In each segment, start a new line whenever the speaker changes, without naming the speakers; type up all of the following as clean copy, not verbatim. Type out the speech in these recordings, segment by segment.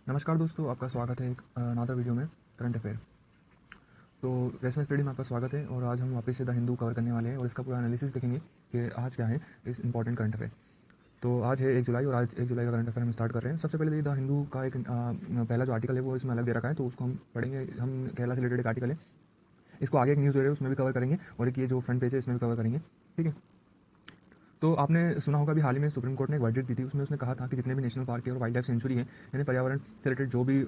नमस्कार दोस्तों, आपका स्वागत है एक अनदर वीडियो में करंट अफेयर। तो रेशनल स्टडी में आपका स्वागत है और आज हम वापस से द हिंदू कवर करने वाले हैं और इसका पूरा एनालिसिस देखेंगे कि आज क्या है इस इंपॉर्टेंट करंट अफेयर। तो आज है 1 जुलाई और आज 1 जुलाई का करंट अफेयर हम स्टार्ट कर रहे हैं। सबसे पहले द हिंदू का एक पहला जो आर्टिकल है वो इसमें अलग दे रखा है, तो उसको हम पढ़ेंगे। हम केरला से रिलेटेड एक आर्टिकल है, इसको आगे एक न्यूज़ दे रहे हैं उसमें भी कवर करेंगे और एक ये जो फ्रंट पेज है इसमें भी कवर करेंगे। ठीक है, तो आपने सुना होगा अभी हाल ही में सुप्रीम कोर्ट ने एक वर्डिक्ट दी थी, उसमें उसने कहा था कि जितने भी नेशनल पार्क है और वाइल्ड लाइफ सेंचुरी है, यानी पर्यावरण से रिलेटेड जो भी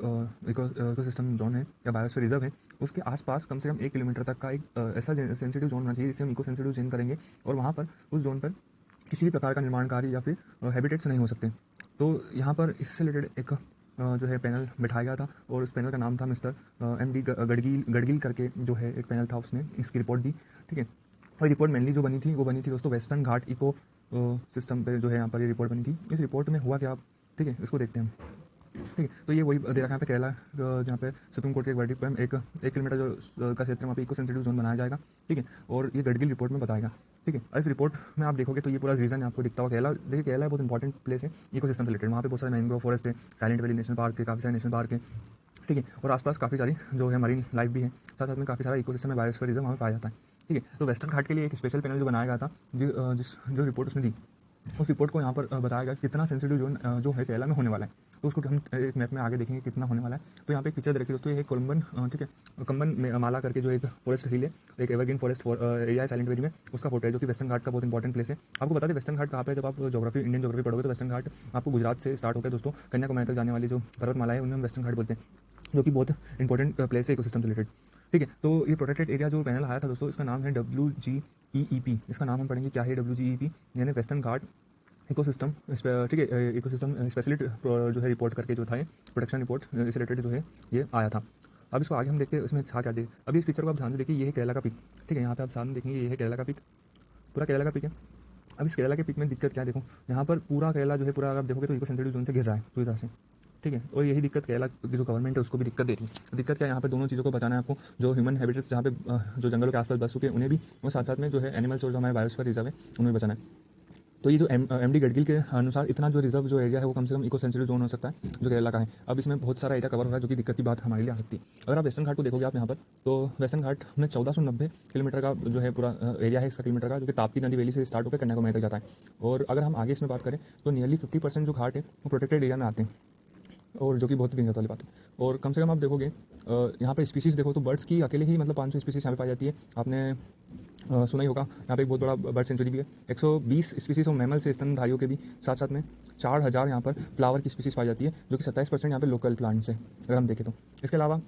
इकोसिस्टम जोन है या बायोस्फीयर रिजर्व है, उसके आसपास कम से कम 1 किलोमीटर तक का एक ऐसा सेंसिटिव जोन होना चाहिए जिसे हम इको सेंसिटिव जोन करेंगे और वहाँ पर उस जोन पर किसी भी प्रकार का निर्माणकारी या फिर हैबिटेट्स नहीं हो सकते। तो यहाँ पर इससे रिलेटेड एक जो है पैनल बिठाया गया था और उस पैनल का नाम था मिस्टर MD गडगिल करके जो है एक पैनल था, उसने इसकी रिपोर्ट दी। ठीक है, और रिपोर्ट मेनली जो बनी थी वो बनी थी दोस्तों वेस्टर्न घाट इको सिस्टम पे जो है यहाँ पर ये रिपोर्ट बनी थी। इस रिपोर्ट में हुआ क्या आप, ठीक है, इसको देखते हैं हम। ठीक है, तो ये वही दे रखा है यहाँ पे केरला जहाँ पे सुप्रीम कोर्ट के एक वर्डिक्ट पर एक किलोमीटर जो का क्षेत्र है वहाँ पे इको सेंसिटिव जोन बनाया जाएगा। ठीक है, और ये गडगिल रिपोर्ट में बताएगा। ठीक है, और इस रिपोर्ट में आप देखोगे तो ये पूरा रीजन आपको दिखता होगा। केरला, देखिए केरला बहुत इंपॉर्टेंट प्लेस है इको सिस्टम रिलेटेड। वहाँ पे बहुत सारे मैंग्रोव फॉरेस्ट है, साइलेंट वैली नेशनल पार्क है, काफ़ी सारे नेशनल पार्क है। ठीक है, और आसपास काफ़ी सारी जो है मरीन लाइफ भी है, साथ साथ में काफ़ी सारा इकोसिस्टम है, बायोस्फीयर रिजर्व वहाँ पे पाया जाता है। ठीक है, तो वेस्टर्न घाट के लिए एक स्पेशल पैनल जो बनाया गया था, जो रिपोर्ट उसने दी, उस रिपोर्ट को यहाँ पर बताया गया कितना सेंसिटिव जोन जो है केरला में होने वाला है। तो उसको हम एक मैप में आगे देखेंगे कितना होने वाला है। तो यहाँ पे एक पिक्चर दे रखी है दोस्तों, ये कोलम्बन, ठीक है, माला करके जो एक फॉरेस्ट हिल है, एक एवरग्रीन फॉरेस्ट एरिया है साइलेंट वैली में, उसका फोटो है जो कि वेस्टर्न घाट का बहुत इंपॉर्टेंट प्लेस है। आपको बता दें वेस्टर्न घाट कहाँ पे है, जब आप ज्योग्राफी इंडियन ज्योग्राफी पढ़ोगे तो वेस्टर्न घाट आपको गुजरात से स्टार्ट होकर दोस्तों कन्याकुमारी तक जाने वाली जो पर्वतमाला है उन्हें हम वेस्टर्न घाट बोलते हैं, जो कि बहुत इंपॉर्टेंट प्लेस है इकोसिस्टम से रिलेटेड। ठीक है, तो ये प्रोटेक्टेड एरिया जो पैनल आया था दोस्तों, इसका नाम है WGEEP। इसका नाम हम पढ़ेंगे क्या है WGEP, यानी वेस्टर्न घाट इकोसिस्टम। ठीक है, इकोसिस्टम स्पेशलिस्ट जो है रिपोर्ट करके जो था ये प्रोटेक्शन रिपोर्ट इस रिलेटेड जो है ये आया था। अब इसको आगे हम देखते हैं इसमें था क्या दे। अभी इस पिक्चर को आप ध्यान से देखिए, ये है केरला का पिक। ठीक है, यहाँ पे आप सामने देखेंगे ये है केरला का पिक, पूरा केरला का पिक है। अब इस केरला के पिक में दिक्कत क्या है, देखो यहाँ पर पूरा केरला जो है पूरा अगर आप देखोगे तो इको सेंसिटिव जोन से घिर रहा है पूरी तरह से। ठीक है, और यही दिक्कत केरला की जो गवर्नमेंट है उसको भी दिक्कत दे रही है। दिक्कत क्या है, यहाँ पे दोनों चीज़ों को बचाना है आपको, जो ह्यूमन हैबिटेट्स जहाँ पे जो जंगलों के आसपास बस चुके हैं उन्हें भी, और साथ साथ में जो है एनिमल्स और जो हमारे बायोस्फीयर रिजर्व है उन्हें भी बचाना है। तो ये जो MD गडगिल के अनुसार इतना जो रिजर्व जो एरिया है वो कम से कम इको सेंसिटिव जोन हो सकता है जो केरला का है। अब इसमें बहुत सारा एरिया कवर हो रहा है जो कि दिक्कत की बात हमारे लिए आ सकती है। अगर आप वेस्टर्न घाट को देखोगे आप यहाँ पर, तो वेस्टर्न घाट में 1490 किलोमीटर का जो है पूरा एरिया है इसका किलोमीटर का, जो कि ताप्ती नदी वैली से स्टार्ट होकर कन्याकुमारी तक जाता है। और अगर हम आगे इसमें बात करें तो नियरली 50% जो घाट है वो प्रोटेक्टेड एरिया में आते हैं, और जो कि बहुत ही दिक्कत वाली बात है। और कम से कम आप देखोगे यहाँ पे स्पीसीज़ देखो तो बर्ड्स की अकेले ही मतलब 500 स्पीसीज़ यहाँ पे पाई जाती है। आपने सुना ही होगा यहाँ पे एक बहुत बड़ा बर्ड सेंचुरी भी है, 120 स्पीसीज़ और मैमल से स्तनधारियों के भी, साथ साथ में 4000 यहाँ पर फ्लावर की स्पीसीज़ पाई जाती है, जो कि 27% यहाँ पे लोकल प्लांट्स है अगर हम देखें तो। इसके अलावा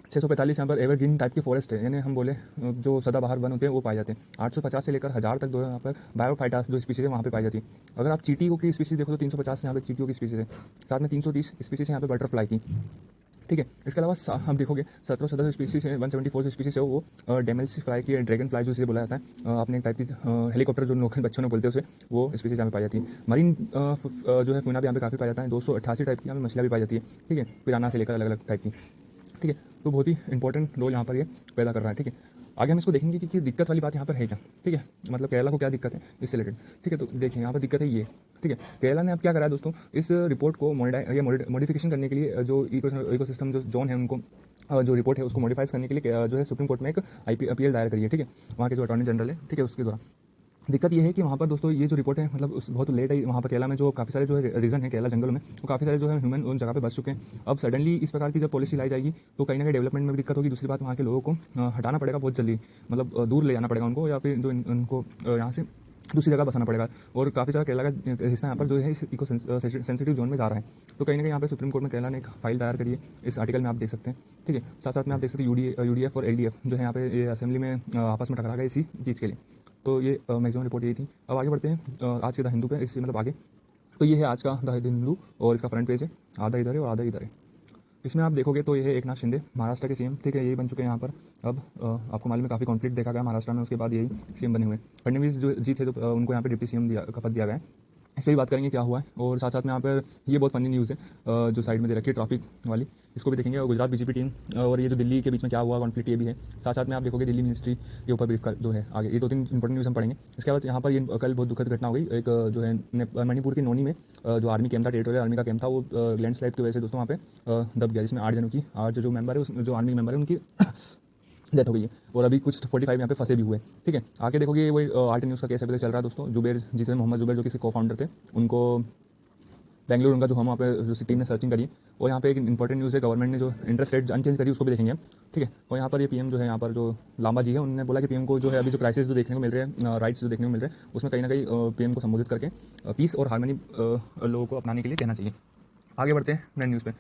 645 यहाँ पर एवरग्रीन टाइप के फॉरेस्ट है, यानी हम बोले जो सदाबहार वन होते हैं वो पाए जाते हैं। 850 से लेकर 1000 तक जो यहाँ पर बायोफाइटास जो स्पीसीज है वहाँ पे पाई जाती है। अगर आप चींटियों की स्पीसीज देखो तो 350 यहाँ पे चींटियों की स्पीसीज है, साथ में 330 स्पीसीज है यहाँ पे बटरफ्लाई की। ठीक है, इसके अलावा हम देखोगे 17 स्पीसीज है, 174 स्पीसीज है वो डेमल्स फ्लाई की, ड्रैगन फ्लाई जो इसे बोला जाता है, आपने एक टाइप की हेलीकॉप्टर जो लोकल बच्चों ने बोलते हैं उसे, वो स्पीसीज यहाँ पे पाई जाती है। मरीन जो है फूना भी यहाँ पे काफ़ी पाया जाता है, 288 टाइप की यहाँ पे मछलियाँ भी पाई जाती है। ठीक है, पिराना से लेकर अलग अलग टाइप की। ठीक है, तो बहुत ही इंपॉर्टेंट रोल यहाँ पर ये पैदा कर रहा है। ठीक है, आगे हम इसको देखेंगे कि दिक्कत वाली बात यहाँ पर है क्या। ठीक है, मतलब केरला को क्या दिक्कत है इससे रिलेटेड। ठीक है, तो देखिए यहाँ पर दिक्कत है ये। ठीक है, केरला ने अब क्या करा है दोस्तों, इस रिपोर्ट को मॉडिफिकेशन करने के लिए जो इकोसिस्टम जो जोन है उनको जो रिपोर्ट है उसको मॉडिफाइज करने के लिए जो है सुप्रीम कोर्ट में एक अपील दायर करी है। ठीक है, वहाँ के जो अटॉर्नी जनरल है, ठीक है, उसके द्वारा। दिक्कत ये है कि वहाँ पर दोस्तों ये जो रिपोर्ट है मतलब उस बहुत लेट आई वहाँ पर केरला में, जो काफ़ी सारे जो है रीजन है केरला जंगलों में, वो काफ़ी सारे जो है ह्यूमन उन जगह पे बस चुके हैं। अब सडनली इस प्रकार की जब पॉलिसी लाई जाएगी तो कहीं ना कहीं डेवलपमेंट में भी दिक्कत होगी। दूसरी बात, वहाँ के लोगों को हटाना पड़ेगा बहुत जल्दी, मतलब दूर ले जाना पड़ेगा उनको, या फिर जो उनको यहाँ से दूसरी जगह बसाना पड़ेगा। और काफ़ी सारा केरला का हिस्सा यहाँ पर जो है इस इको सेंसिटिव जोन में जा रहा है। तो कहीं ना कहीं यहाँ पे सुप्रीम कोर्ट में केरला ने एक फाइल दायर करी है, इस आर्टिकल में आप देख सकते हैं। ठीक है, साथ साथ में आप देख सकते हैं UDF और LDF जो है यहाँ पे ये असेंबली में आपस में टकरा गए इसी चीज़ के लिए। तो ये मैक्सिमम रिपोर्ट यही थी। अब आगे बढ़ते हैं आज के द हिंदू पे, इससे मतलब आगे। तो ये है आज का द हिंदू और इसका फ्रंट पेज है, आधा इधर है और आधा इधर है। इसमें आप देखोगे तो ये है एकनाथ शिंदे, महाराष्ट्र के CM। ठीक है, यही बन चुके हैं यहाँ पर। अब आपको मालूम है काफ़ी कॉन्फ्लिक्ट देखा गया महाराष्ट्र में, उसके बाद यही CM बने हुए। फडणवीस जो जी थे तो उनको यहाँ पे डिप्टी CM का पद दिया गया है। इस पर भी बात करेंगे क्या हुआ है। और साथ साथ में यहाँ पर ये बहुत फनी न्यूज़ है जो साइड में दे रखी है ट्रैफिक वाली, इसको भी देखेंगे। और गुजरात बीजेपी टीम और ये जो दिल्ली के बीच में क्या हुआ कॉन्फ्लिक्ट, ये भी है। साथ साथ में आप देखोगे दिल्ली मिनिस्ट्री के ऊपर ब्रीफ जो है आगे, ये 2-3 इंपॉर्टेंट न्यूज़ हम पढ़ेंगे। इसके बाद यहाँ पर ये कल बहुत दुखद घटना हो गई। एक जो है मणिपुर के नोनी में जो आर्मी कैंप था, टेरिटोरियल आर्मी का कैंप था, वो लैंडस्लाइड की वजह से दोस्तों वहाँ पे दब गया, जिसमें 8 जनों की 8 जो मेंबर है, जो आर्मी मेंबर है, उनकी डेथ हो गई है। और अभी कुछ 45 यहाँ पे फंसे भी हुए। ठीक है, आगे देखोगे वही आरटी न्यूज़ का केस अभी तक चल रहा है दोस्तों। जुबेर जीते मोहम्मद जुबेर जो किसी को फाउंडर थे, उनको बेंगलुरु उनका जो हम वहाँ पे जो टीम ने सर्चिंग करी। और यहाँ पे एक इंपॉर्टेंट न्यूज़ है, गवर्नमेंट ने जो इंटरेस्ट रेट अनचेंज करी उसको भी देखेंगे। ठीक है, और यहाँ पर ये पीएम जो है, यहाँ पर जो लांबा जी है, उन्होंने बोला कि पीएम को जो है अभी जो क्राइसिस जो देखने को मिल रहे हैं, राइट्स जो देखने को मिल रहे हैं, उसमें कहीं ना कहीं पीएम को संबोधित करके पीस और हार्मनी लोगों को अपनाने के लिए कहना चाहिए। आगे बढ़ते हैं मेन न्यूज़ पे।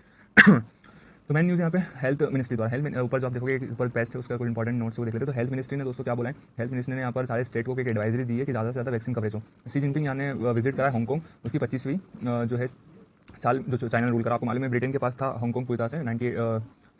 तो मेन न्यूज़ यहाँ पे हेल्थ मिनिस्ट्री द्वारा, हेल्थ ऊपर जो आप देखोगे ऊपर पेस्ट है, उसका कोई इंपॉर्टेंट नोट्स को देख लेते हैं। तो हेल्थ मिनिस्ट्री ने दोस्तों क्या बोला है, हेल्थ मिनिस्ट्री ने यहाँ पर सारे स्टेट को एक एडवाइजरी दी है कि ज़्यादा से ज़्यादा वैक्सीन कवरेज हो। शी जिनपिंग यहाँ ने विजिट करा हांगकॉन्ग, उसकी 25वीं जो है साल जो चाइना रूल करा। आपको मालूम है ब्रिटेन के पास था हांगकॉन्ग पूरी तरह से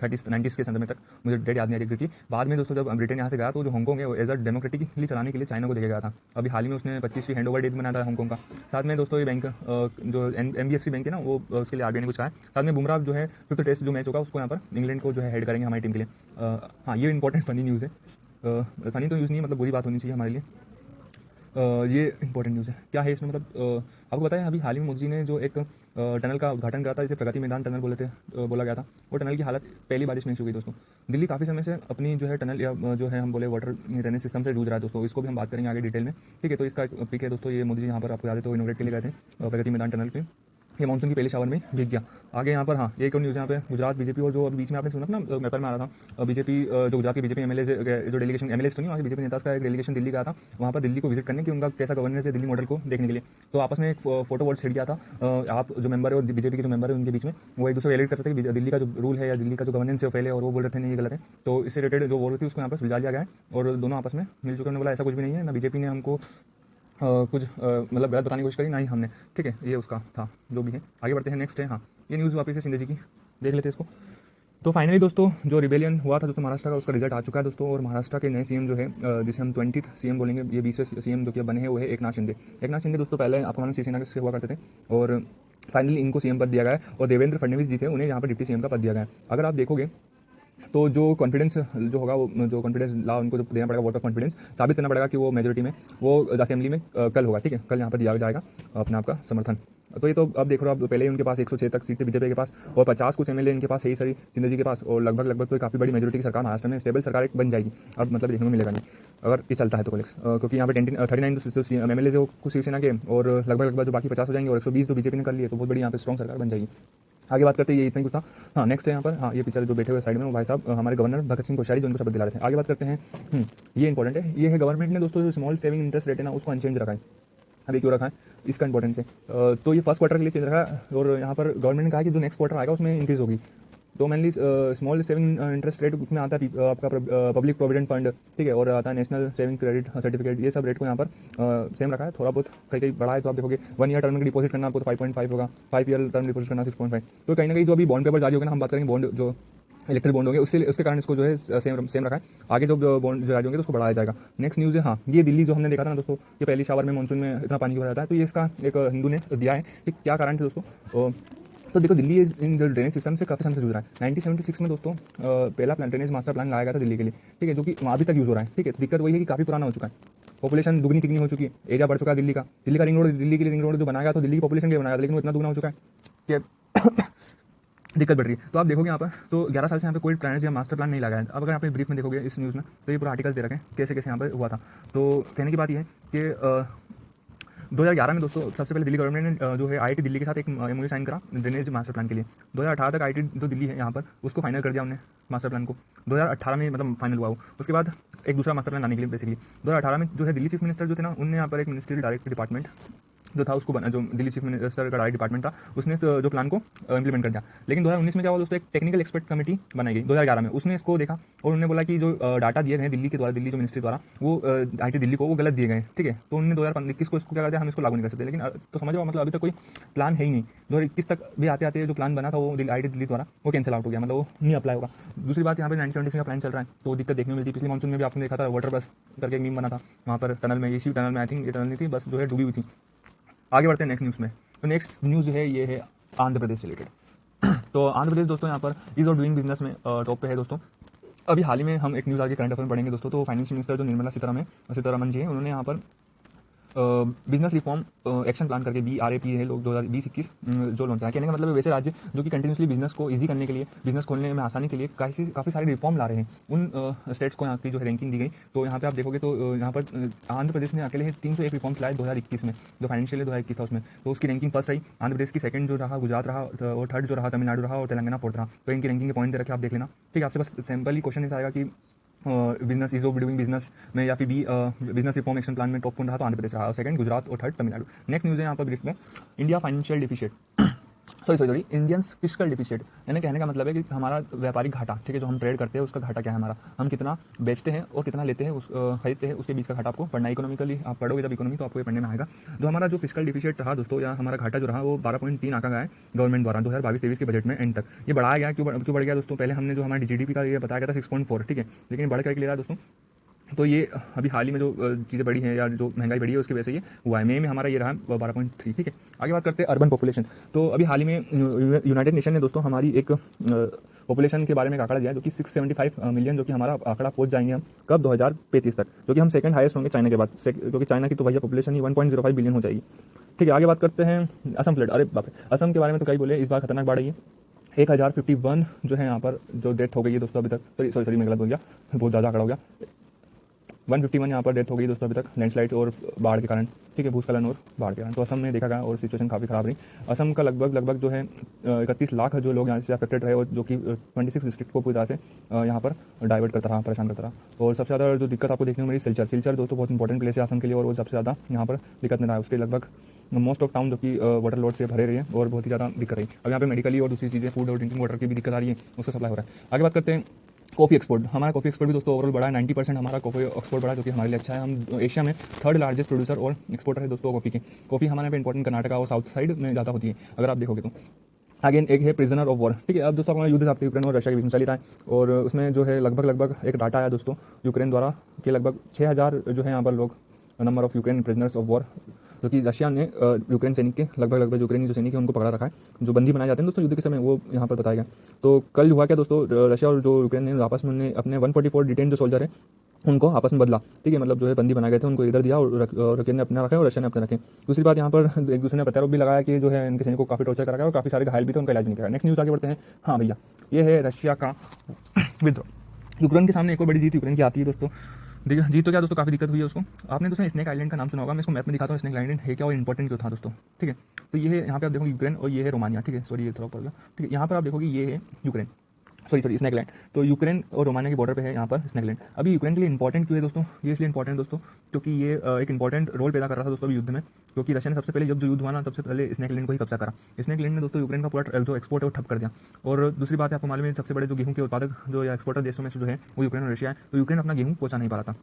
90s के संदर्भ में तक, मुझे डेट याद नहीं आ रही एग्जैक्टली। बाद में दोस्तों जब ब्रिटेन यहाँ से गया तो जो हांगकॉन्ग है वो एज अ डेमोक्रेटिकली चलाने के लिए चाइना को देके गया था। अभी हाल ही में उसने 25वीं हैंड ओवर डे भी बनाया था हांगकॉन्ग का। साथ में दोस्तों ये बैंक जो NBFC बैंक है ना, वो उसके लिए RBI ने कुछ कहा है। साथ में बुमराह जो है 5th टेस्ट जो मैच होगा उसको यहाँ पर इंग्लैंड को जो है हेड करेंगे हमारी टीम के लिए। हाँ, ये इंपॉर्टेंट फनी न्यूज़ है। फनी तो न्यूज़ नहीं है, मतलब बुरी बात होनी चाहिए हमारे लिए। ये इंपॉर्टेंट न्यूज़ है। क्या है इसमें, मतलब आपको बताया अभी हाल ही में मोदी जी ने जो एक टनल का उद्घाटन करा था, जिसे प्रगति मैदान टनल बोला गया था। वो टनल की हालत पहली बारिश में शुरू हुई दोस्तों। दिल्ली काफ़ी समय से अपनी जो है टनल या जो है हम बोले वाटर ड्रेनेज सिस्टम से जूझ रहा है दोस्तों। इसको भी हम बात करेंगे आगे डिटेल में। ठीक है, तो इसका पिक है दोस्तों, ये मोदी जी यहाँ पर आपको याद है तो इनोवेट के लिए गए थे प्रगति मैदान टनल पे। ये मानसून की पहली शावर में भीग गया। आगे यहाँ पर हाँ, एक और न्यूज़ यहाँ पे गुजरात बीजेपी, और जो अभी बीच में आपने सुना था ना पेपर में आ रहा था, बीजेपी जो गुजरात के बीजेपी एमएलए जो डेलीगेशन एमएलए तो नहीं, वहाँ के बीजेपी नेता का एक डेलीगेशन दिल्ली गया था, वहाँ पर दिल्ली को विजिट करने की, उनका कैसा गवर्नेंस है दिल्ली मॉडल को देखने के लिए। तो आपस में एक फोटो वोट छिड़ गया था। आप जो मेंबर है और बीजेपी के जो मेंबर है उनके बीच में, वो एक दूसरे एलिट करते थे कि दिल्ली का जो रूल है या दिल्ली का जो गवर्नेंस है पहले, और वो बोल रहे थे नहीं ये गलत है। तो इससे रिलेटेड जो वोट थी उसको यहाँ पर सुलझा लिया गया है और दोनों आपस में मिल चुके। उन्होंने बोला ऐसा कुछ भी नहीं है, ना बीजेपी ने हमको कुछ मतलब गलत बताने की कोशिश करी, ना ही हमने। ठीक है, ये उसका था जो भी है। आगे बढ़ते हैं, नेक्स्ट है हाँ, ये न्यूज़ वापस से शिंदे जी की, देख लेते हैं इसको। तो फाइनली दोस्तों जो रिबेलियन हुआ था दोस्तों महाराष्ट्र का, उसका रिजल्ट आ चुका है दोस्तों। और महाराष्ट्र के नए सीएम जो है, जिसे हम 20th सीएम बोलेंगे, ये 20वें सीएम जो कि बने हैं वो है एकनाथ शिंदे। एकनाथ शिंदे दोस्तों पहले आपको मालूम शिवसेना से हुआ करते थे, और फाइनली इनको सीएम पद दिया गया है। और देवेंद्र फडणवीस जी थे, उन्हें यहाँ पर डिप्टी सीएम का पद दिया गया है। अगर आप देखोगे तो जो कॉन्फिडेंस जो होगा, वो जो कॉन्फिडेंस ला उनको जो देना पड़ेगा, वोट ऑफ कॉन्फिडेंस साबित करना पड़ेगा कि वो मेजोरिटी में, वो असेंबली में कल होगा। ठीक है, कल यहाँ पर दिया जाएगा अपना आपका समर्थन। तो ये तो अब देख रहे हो, आप पहले ही उनके पास 106 तक सीटें बीजेपी के पास, और 50 कुछ एमएलए इनके पास, सही सारी शिंदे जी के पास, और लगभग तो काफ़ी बड़ी मेजोरिटी की सरकार महाराष्ट्र में स्टेबल सरकार एक बन जाएगी। अब मतलब देखने को मिलेगा नहीं अगर ये चलता है तो कॉलेक्स, क्योंकि यहाँ पे 39 एमएलए जो कुछ शिवसेना के, और लगभग जो बाकी 50 हो जाएंगे, और 120 जो बीजेपी ने कर लिए, तो बहुत बड़ी यहाँ पे स्ट्रॉन्ग सरकार बन जाएगी। आगे बात करते हैं, ये इतना ही कुछ था। हाँ, नेक्स्ट है यहाँ पर, हाँ, ये पिक्चर जो बैठे हुए साइड में वो भाई साहब हमारे गवर्नर भगत सिंह कोश्यारी, जो उनको शपथ दिला रहे थे। आगे बात करते हैं, ये इंपॉर्टेंट है। ये है गवर्नमेंट ने दोस्तों जो स्मॉल सेविंग इंटरेस्ट रेट है ना, उसको अनचेंज रखा है। अभी क्यों रखा है, इसका इंपॉर्टेंस है। तो ये फर्स्ट क्वार्टर के लिए चेंज रखा है, और यहाँ पर गवर्नमेंट ने कहा कि जो नेक्स्ट क्वार्टर आएगा उसमें इंक्रीज होगी। तो mainly small saving interest rate में आता है आपका पब्लिक प्रोविडेंट फंड, ठीक है, और आता है नेशनल सेविंग क्रेडिट सर्टिफिकेट। ये सब रेट को यहाँ पर सेम रखा है। थोड़ा बहुत कहीं बढ़ा है तो आप देखोगे 1 ईयर टर्म में डिपॉजिट करना आपको तो 5.5 होगा, 5 ईयर टर्म डिपॉजिट करना 6.5। तो कहीं ना कहीं जो अभी बॉन्ड पेपर जारी होगा ना, हम बात करेंगे बॉन्ड जो इलेक्ट्रिक बॉन्ड होंगे, उसके कारण इसको जो है सेम रखा है। आगे जो बॉन्ड जारी होंगे तो उसको बढ़ाया जाएगा। नेक्स्ट न्यूज़ है हाँ, ये दिल्ली जो हमने देखा था ना दोस्तों, ये पहली शावर में मानसून में इतना पानी क्यों रहता है, तो ये इसका एक हिंदू ने दिया है कि क्या कारण थे दोस्तों। तो देखो दिल्ली इन जो ड्रेनेज सिस्टम से काफ़ी समय से जूझ रहा है। 1976 में दोस्तों पहला ड्रेनेज मास्टर प्लान लाया गया था दिल्ली के लिए, ठीक है, जो कि अभी तक यूज़ हो रहा है। ठीक है, तो दिक्कत वही है कि काफ़ी पुराना हो चुका है, पॉपुलेशन दुगनी तिगनी हो चुकी है, एरिया बढ़ चुका है दिल्ली का रिंग रोड, दिल्ली के लिए रिंग रोड जो बनाया गया तो दिल्ली की पॉपुलेशन के लिए बनाया गया, लेकिन वो इतना दुगना हो चुका है कि दिक्कत बढ़ रही है। तो आप देखोगे यहाँ पर तो 11 साल से यहाँ पे कोई प्लान या मास्टर प्लान नहीं लगाया है। अब अगर यहाँ पे ब्रीफ में देखोगे इस न्यूज़ में, तो ये पूरा आर्टिकल दे रखे हैं कैसे कैसे यहाँ पर हुआ था। तो कहने की बात यह है कि 2011 में दोस्तों सबसे पहले दिल्ली गवर्नमेंट ने जो है आईआईटी दिल्ली के साथ एक एमओयू साइन करा ड्रेनेज मास्टर प्लान के लिए। 2018 तक आईआईटी जो दिल्ली है यहाँ पर उसको फाइनल कर दिया उन्होंने मास्टर प्लान को। 2018 में मतलब फाइनल हुआ वो। उसके बाद एक दूसरा मास्टर प्लान लाने के लिए बेसिकली 2018 में जो है दिल्ली चीफ मिनिस्टर जो थे ना, उनने यहाँ पर एक मिनिस्ट्रियल डायरेक्ट डिपार्टमेंट जो था उसको बना, जो दिल्ली चीफ मिनिस्टर का डायरेक्ट डिपार्टमेंट था, उसने जो प्लान को इंप्लीमेंट कर दिया। लेकिन 2019 में क्या हुआ दोस्तों, एक टेक्निकल एक्सपर्ट कमेटी बनाई गई 2011 में। उसने इसको देखा और उन्होंने बोला कि जो डाटा दिए गए दिल्ली के द्वारा, दिल्ली जो मिनिस्ट्री द्वारा वो आईटी दिल्ली को वो गलत दिए गए। ठीक है, तो उन्होंने 2021 को इसको क्या कर दिया, हम इसको लागू नहीं कर सकते। लेकिन तो समझो मतलब अभी तक कोई प्लान है ही नहीं। 2021 तक भी आते आते जो प्लान बना था वो आईटी दिल्ली द्वारा वो कैंसिल आउट हो गया, मतलब वो नहीं अप्लाई होगा। दूसरी बात यहाँ पे 1976 का प्लान चल रहा है, तो दिक्कत देखने को मिलती है। पिछले मानसून में भी आपने देखा था वाटर बस करके एक मीम बना था वहाँ पर टनल में, इसी टनल में आई थिंक ये टनल नहीं थी, बस जो है डूबी हुई थी। आगे बढ़ते हैं नेक्स्ट न्यूज़ में। तो नेक्स्ट न्यूज़ जो है ये है आंध्र प्रदेश से रिलेटेड। तो आंध्र प्रदेश दोस्तों यहाँ पर ईज ऑफ डूइंग बिजनेस में टॉप पे है दोस्तों। अभी हाल ही में हम एक न्यूज़ आगे करंट अफेयर में पढ़ेंगे दोस्तों। तो फाइनेंस मिनिस्टर जो निर्मला सीतारमन जी हैं, उन्होंने यहाँ पर बिजनेस रिफॉर्म एक्शन प्लान करके BRAP है लोग 2020-21 जो लॉन्च किया। कहने का मतलब है वैसे राज्य जो कि कंटिन्यूसली बिजनेस को इजी करने के लिए, बिजनेस खोलने में आसानी के लिए काफ़ी सारे रिफॉर्म ला रहे हैं, उन स्टेट्स को यहाँ की जो है रैंकिंग दी गई। तो यहाँ पे आप देखोगे तो यहाँ पर आंध्र प्रदेश ने अकेले 301 रिफॉर्म्स लाए 2021 में, जो फाइनेंशियल 2021 था उसमें। तो उसकी रैंकिंग फर्स्ट रही, आंध्र प्रदेश की सेकंड जो रहा गुजरात रहा, और थर्ड जो रहा तमिलनाडु रहा, और तेलंगाना फोर्थ रहा। तो इनकी रैंकिंग के पॉइंट दे रखे आप देख लेना, ठीक है। आपसे बस सिंपल ही क्वेश्चन आएगा कि business ease of doing business में या फिर बिजनेस रिफॉर्म एक्शन प्लान में टॉप कौन रहा, तो आंध्र प्रदेश रहा, सेकंड गुजरात और थर्ड तमिलनाडु। नेक्स्ट न्यूज़ है यहाँ पर ब्रीफ में India financial deficit sorry Indians fiscal deficit, यानी कहने का मतलब है कि हमारा व्यापारिक घाटा, ठीक है, जो हम ट्रेड करते हैं उसका घाटा क्या है हमारा, हम कितना बेचते हैं और कितना लेते हैं, उस खरीदते हैं, उसके बीच का घाटा आपको पढ़ना। इकोनॉमिकली आप पढ़ोगे जब इकोनॉमी तो आपको ये पढ़ने में आएगा। जो हमारा जो फिस्कल डिफिसिट रहा दोस्तों, या हमारा घाटा जो रहा वो 12.3 आंका गया है गवर्नमेंट द्वारा 2022-23 के बजट में एंड तक। ये बढ़ाया गया, क्यों बढ़ गया दोस्तों? पहले हमने जो हमारे GDP का ये बताया गया था 6.4, ठीक है, लेकिन बढ़ करके ले रहा है दोस्तों। तो ये अभी हाल ही में जो चीज़ें बढ़ी हैं या जो महंगाई बढ़ी है उसकी वजह से ये हुआ है। मई में हमारा ये रहा 12.3, ठीक है। आगे बात करते हैं अर्बन पॉपुलेशन। तो अभी हाल ही में यूनाइटेड नेशन ने दोस्तों हमारी एक पॉपुलेशन के बारे में एक आंकड़ा दिया, जो कि 675 मिलियन, जो कि हमारा आंकड़ा पहुंच जाएंगे हम कब 2035 तक, जो कि हम सेकंड हाईएस्ट होंगे चाइना के बाद, क्योंकि चाइना की तो भैया पॉपुलेशन ही 1.05 बिलियन हो जाएगी, ठीक है। आगे बात करते हैं असम फ्लड। अरे बाप रे, असम के बारे में तो कई बोले, इस बार खतरनाक बाढ़ आई है। 1051 जो है यहाँ पर जो डेथ हो गई है दोस्तों अभी तक, सॉरी मैं गलत बोल गया, बहुत ज़्यादा आंकड़ा हो गया। 151 यहाँ पर डेथ हो गई दोस्तों अभी तक लैंडस्लाइड और बाढ़ के कारण, ठीक है, भूस्खलन और बाढ़ के कारण। तो असम में देखा गया और सिचुएशन काफ़ी खराब रही। असम का लगभग जो है 31 लाख जो लोग यहाँ से अफेक्टेड रहे, और जो कि 26 डिस्ट्रिक्ट को पूरी तरह से यहाँ पर डाइवर्ट करता रहा, परेशान करता रहा। और सबसे ज़्यादा जो दिक्कत आपको देखने को मिली सिलचर दोस्तों बहुत इंपॉर्टेंट प्लेस है असम के लिए, और वो सबसे ज़्यादा यहाँ पर दिक्कत में रहा। उसके लगभग मोस्ट ऑफ टाउन जो कि वाटर लोड से भरे रही है और बहुत ही ज़्यादा दिक्कत रही। अब यहाँ पे मेडिकली और दूसरी चीज़ें, फूड और ड्रिंकिंग वाटर की भी दिक्कत आ रही है, उसका सप्लाई हो रहा है। आगे बात करते हैं कॉफ़ी एक्सपोर्ट। हमारा कॉफ़ी एक्सपोर्ट भी दोस्तों ओवरऑल बढ़ा है, 90% हमारा कॉफ़ी एक्सपोर्ट बढ़ा, जो कि हमारे लिए अच्छा है। हम एशिया में थर्ड लार्जेस्ट प्रोड्यूसर और एक्सपोर्टर है दोस्तों कॉफ़ी के। कॉफ़ी हमारे यहाँ पे इंपॉर्टेंट कर्नाटका और साउथ साइड में ज़्यादा होती है अगर आप देखोगे तो। अगेन एक है प्रिजनर ऑफ वॉर, ठीक है। अब दोस्तों अपना युद्ध आपके यूक्रेन और रशिया के बीच में चल रहा है, और उसमें जो है लगभग एक डाटा आया दोस्तों यूक्रेन द्वारा कि लगभग 6000 जो है यहाँ पर लोग, number of Ukraine prisoners of war, जो कि रशिया ने यूक्रेन सैनिक के लगभग यूक्रेनी जो सैनिक है उनको पकड़ा रखा है, जो बंदी बनाए जाते हैं दोस्तों युद्ध के समय, वो यहाँ पर बताया गया। तो कल हुआ क्या दोस्तों, रशिया और जो यूक्रेन ने आपस में अपने 144 डिटेन जो सोल्जर है उनको आपस में बदला, ठीक है, मतलब जो है बंदी बनाए गए थे उनको इधर दिया, और यूक्रेन ने अपना रखा और रशिया ने अपने रखे। दूसरी बात यहाँ पर एक दूसरे ने प्रत्यारोप भी लगाया कि जो है इनके सैनिकों को काफ़ी टॉर्चर करा गया और काफ़ी सारे घायल भी थे, उनका इलाज नहीं करा। नेक्स्ट न्यूज़ आगे बढ़ते हैं। हाँ भैया, ये है रशिया का विद्रोह। यूक्रेन के सामने एक और बड़ी जीत यूक्रेन की आती है दोस्तों। जीत तो क्या दोस्तों, काफ़ी दिक्कत हुई है उसको। आपने दोस्तों स्नेक आइलैंड का नाम सुना होगा, मैं इसको मैप में दिखाता हूँ स्नेक आइलैंड है क्या और इंपॉर्टेंट क्यों था दोस्तों, ठीक है। तो ये है यहाँ पे आप देखोगे यूक्रेन और ये है रोमानिया, ठीक है, सॉरी ये थोड़ा पड़ गया, ठीक है। यहाँ पर आप देखोगे ये है यूक्रेन, सॉरी स्नेक लैंड। तो यूक्रेन और रोमानिया के बॉर्डर पे है यहाँ पर स्नेक लैंड। अभी यूक्रेन के लिए इंपॉर्टेंट क्यों है दोस्तों, ये इसलिए इंपॉर्टेंट दोस्तों क्योंकि ये एक इंपॉर्टेंट रोल पैदा कर रहा था दोस्तों अभी युद्ध में, क्योंकि रशिया ने सबसे पहले जब जो युद्ध हुआ ना, सबसे पहले स्नेक लैंड को ही कब्जा करा। स्नेक लैंड ने दोस्तों यूक्रेन का पूरा जो एक्सपोर्ट है वो ठप कर दिया। और दूसरी बात है, आपको मालूम है सबसे बड़े जो गेहूं के उत्पादक जो या एक्सपोर्टर देशों में से जो है वो यूक्रेन और रशिया है। तो यूक्रेन अपना गेहूं पहुंचा नहीं पा रहा था।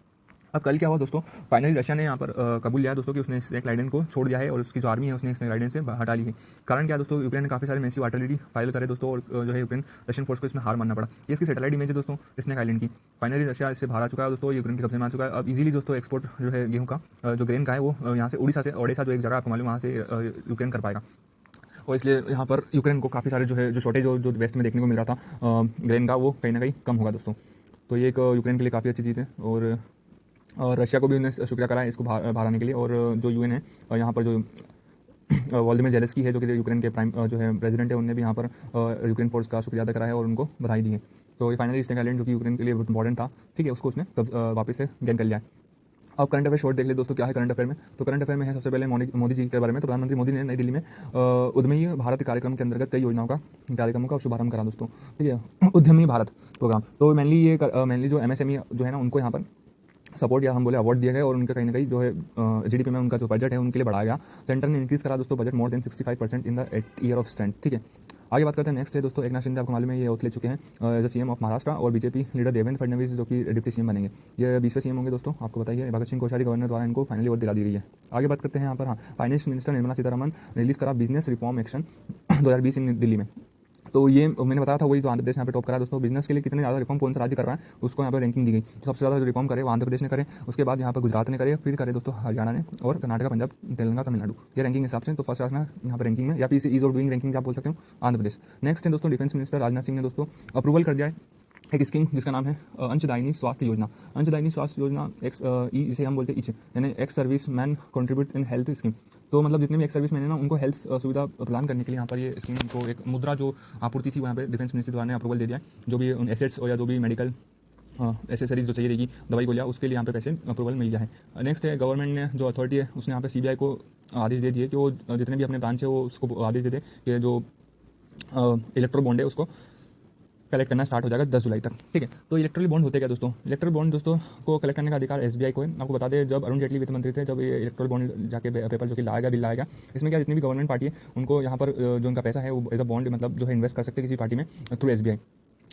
अब कल क्या हुआ दोस्तों, फाइनली रशिया ने यहाँ पर कबूल लिया दोस्तों कि उसने स्नेक लाइडन को छोड़ दिया है, और उसकी जो आर्मी है उसने स्नेक लाइडन से हटा ली है। कारण क्या दोस्तों, यूक्रेन ने काफ़ी सारे मैसिव आर्टिलरी फाइल करे दोस्तों, और जो है यूक्रेन रशियन फोर्स को इसमें हार मानना पड़ा। ये इसकी सैटेलाइट इमेज है दोस्तों स्नेक आइलैंड की। फाइनली रशिया इससे बाहर आ चुका है दोस्तों, यूक्रेन के कब्जे में आ चुका है। अब इजीली दोस्तों एक्सपोर्ट जो है गेहूँ का जो ग्रेन का है वो यहाँ से ओडिशा जो एक जगह आपको मालूम, वहाँ से यूक्रेन कर पाएगा। और इसलिए यहाँ पर यूक्रेन को काफ़ी सारे जो है जो शॉर्टेज जो वेस्ट में देखने को मिल रहा था ग्रेन का, वो कहीं ना कहीं कम होगा दोस्तों। तो ये एक यूक्रेन के लिए काफ़ी अच्छी चीज़ है, और रशिया को भी उन्होंने शुक्रिया करा है इसको बाहर आने के लिए। और जो यूएन है यहाँ पर जो वोलोदिमीर ज़ेलेंस्की है जो कि यूक्रेन के प्राइम जो है प्रेसिडेंट है, उन्होंने भी यहाँ पर यूक्रेन फोर्स का शुक्रिया अदा करा है और उनको बधाई दी है। तो ये फाइनली स्नेक आइलैंड जो कि यूक्रेन के लिए बहुत इंपॉर्टेंट था, ठीक है, उसको उसने वापस से गेन कर लिया है। अब करंट अफेयर शॉर्ट देख ले दोस्तों, क्या है करंट अफेयर में। तो करंट अफेयर में है सबसे पहले मोदी जी के बारे में। तो प्रधानमंत्री मोदी ने नई दिल्ली में उद्यमी भारत कार्यक्रम के अंतर्गत कई योजनाओं का कार्यक्रमों का शुभारंभ करा दोस्तों, ठीक है, उद्यमी भारत प्रोग्राम। तो मेनली जो MSME जो है ना उनको यहाँ पर सपोर्ट या हम बोले अवार्ड दिया गया, और उनका कहीं ना कहीं जो है GDP में उनका जो बजट है उनके लिए बढ़ाया गया। सेंटर ने इंक्रीज करा दोस्तों budget more than 65% in the 8th year of strength, ठीक है। आगे बात करते हैं नेक्स्ट है दोस्तों, एकनाथ शिंदे आपको मालूम है ये ओथ ले चुके हैं एज CM ऑफ महाराष्ट्र, और बीजेपी लीडर देवेंद्र फडणवीस जो कि डिप्टी CM बनेंगे। ये 20वें CM होंगे दोस्तों, आपको बताइए। भगत सिंह कोश्यारी गवर्नर द्वारा इनको फाइनली ओथ दिला दी गई है। आगे बात करते हैं यहाँ पर, हाँ, finance minister Nirmala Sitharaman release करा बिजनेस रिफॉर्म एक्शन 2020 इन दिल्ली में। तो ये मैंने बताया था, वही तो आंध्र प्रदेश यहाँ पे टॉप करा है दोस्तों। बिजनेस के लिए कितने ज़्यादा रिफॉर्म कौन सा राज्य कर रहा है उसको यहाँ पे रैंकिंग दी गई। तो सबसे ज़्यादा जो रिफॉर्म करे वो आंध्र प्रदेश ने करे, उसके बाद यहाँ पर गुजरात ने करे, फिर करे दोस्तों हरियाणा ने, और कर्नाटक, पंजाब, तेलंगाना, तमिलनाडु। ये रैंकिंग हिसाब से तो फर्स्ट क्लास में यहाँ पर रैंकिंग में, या फिर इसे ईज ऑफ डूइंग रैंकिंग आप बोल सकते हो, आंध्र प्रदेश। नेक्स्ट है दोस्तों डिफेंस मिनिस्टर राजनाथ सिंह ने दोस्तों अप्रूवल कर दिया है एक स्कीम जिसका नाम है अंशदायिनी स्वास्थ्य योजना। अंशदायिनी स्वास्थ्य योजना जिसे हम बोलते हैं इच, यानी ex service man contribute in health scheme. तो मतलब जितने भी एक्स सर्विस मैन है ना, उनको हेल्थ सुविधा प्रदान करने के लिए यहाँ पर ये स्कीम को एक मुद्रा जो आपूर्ति थी वहाँ पे डिफेंस मिनिस्ट्री द्वारा ने अप्रूवल दे दिया है। जो भी उन एसेट्स या जो भी मेडिकल एसेसरीज जो चाहिए रहेगी, दवाई गोलियाँ, उसके लिए यहाँ पे पैसे अप्रूवल मिल गया है। नेक्स्ट है गवर्नमेंट ने जो अथॉरिटी है उसने यहाँ पे CBI को आदेश दे दिए कि वो जितने भी अपने ब्रांच है वो उसको आदेश दे दे कि जो इलेक्ट्रो बॉन्ड है उसको कलेक्ट करना स्टार्ट हो जाएगा 10 जुलाई तक। ठीक है, तो इलेक्ट्रल बॉन्ड होते क्या दोस्तों? इलेक्ट्रल बॉन्ड दोस्तों को कलेक्ट करने का अधिकार SBI को है। आपको बता दें, जब अरुण जेटली वित्त मंत्री थे, जब ये इलेक्ट्रल बॉन्ड जाके पेपर जो कि लाया गया, बिल लाया गया, इसमें क्या जितनी भी गवर्नमेंट पार्टी है उनको यहाँ पर जो उनका पैसा है वो एज अ बॉन्ड मतलब जो है इन्वेस्ट कर सकते हैं किसी पार्टी में थ्रू SBI।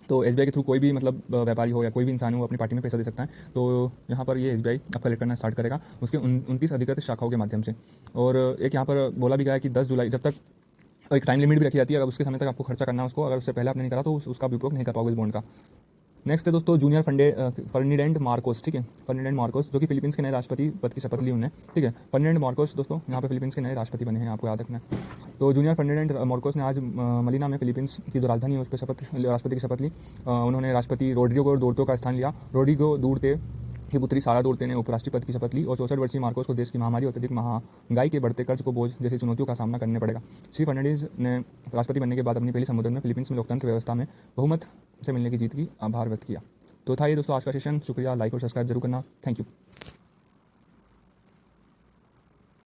तो SBI के थ्रू कोई भी मतलब व्यापारी हो या कोई भी इंसान हो अपनी पार्टी में पैसा दे सकता है। तो यहाँ पर ये SBI अब कलेक्ट करना स्टार्ट करेगा उसके 29 अधिकृत शाखाओं के माध्यम से। और एक यहाँ पर बोला भी गया है कि 10 जुलाई, जब तक एक टाइम लिमिट भी रखी जाती है, अगर उसके समय तक आपको खर्चा करना है उसको, अगर उससे पहले आपने नहीं करा तो उसका भी उपयोग नहीं कर पाओगे इस बॉन्ड का। नेक्स्ट है दोस्तों जूनियर फर्डिनेंड मार्कोस। ठीक है, फर्डिनेंड मार्कोस जो कि फिलीपींस के नए राष्ट्रपति पद की शपथ ली उन्होंने। ठीक है, फर्डिनेंड मार्कोस दोस्तों यहाँ पे फिलीपींस के नए राष्ट्रपति बने हैं, आपको याद रखना है। तो जूनियर फर्डिनेंड मार्कोस ने आज मनीला में फिलीपींस की जो राजधानी है उस पर राष्ट्रपति की शपथ ली। उन्होंने राष्ट्रपति रोड्रिगो डोर्तो का स्थान लिया। रोड्रिगो डूर्टे की पुत्री सारा डोर्ते ने उपराष्ट्रपति पद की शपथ ली। और 64 वर्षीय मार्कोस को देश की महामारी और अत्यधिक महंगाई के बढ़ते कर्ज को बोझ जैसी चुनौतियों का सामना करने पड़ेगा। श्री फर्नांडीज ने राष्ट्रपति बनने के बाद अपनी पहली संबोधन में फिलीपींस में लोकतंत्र व्यवस्था में बहुमत से मिलने की जीत की आभार व्यक्त किया। तो था ये दोस्तों आज का सेशन। शुक्रिया, लाइक और सब्सक्राइब जरूर करना। Thank you.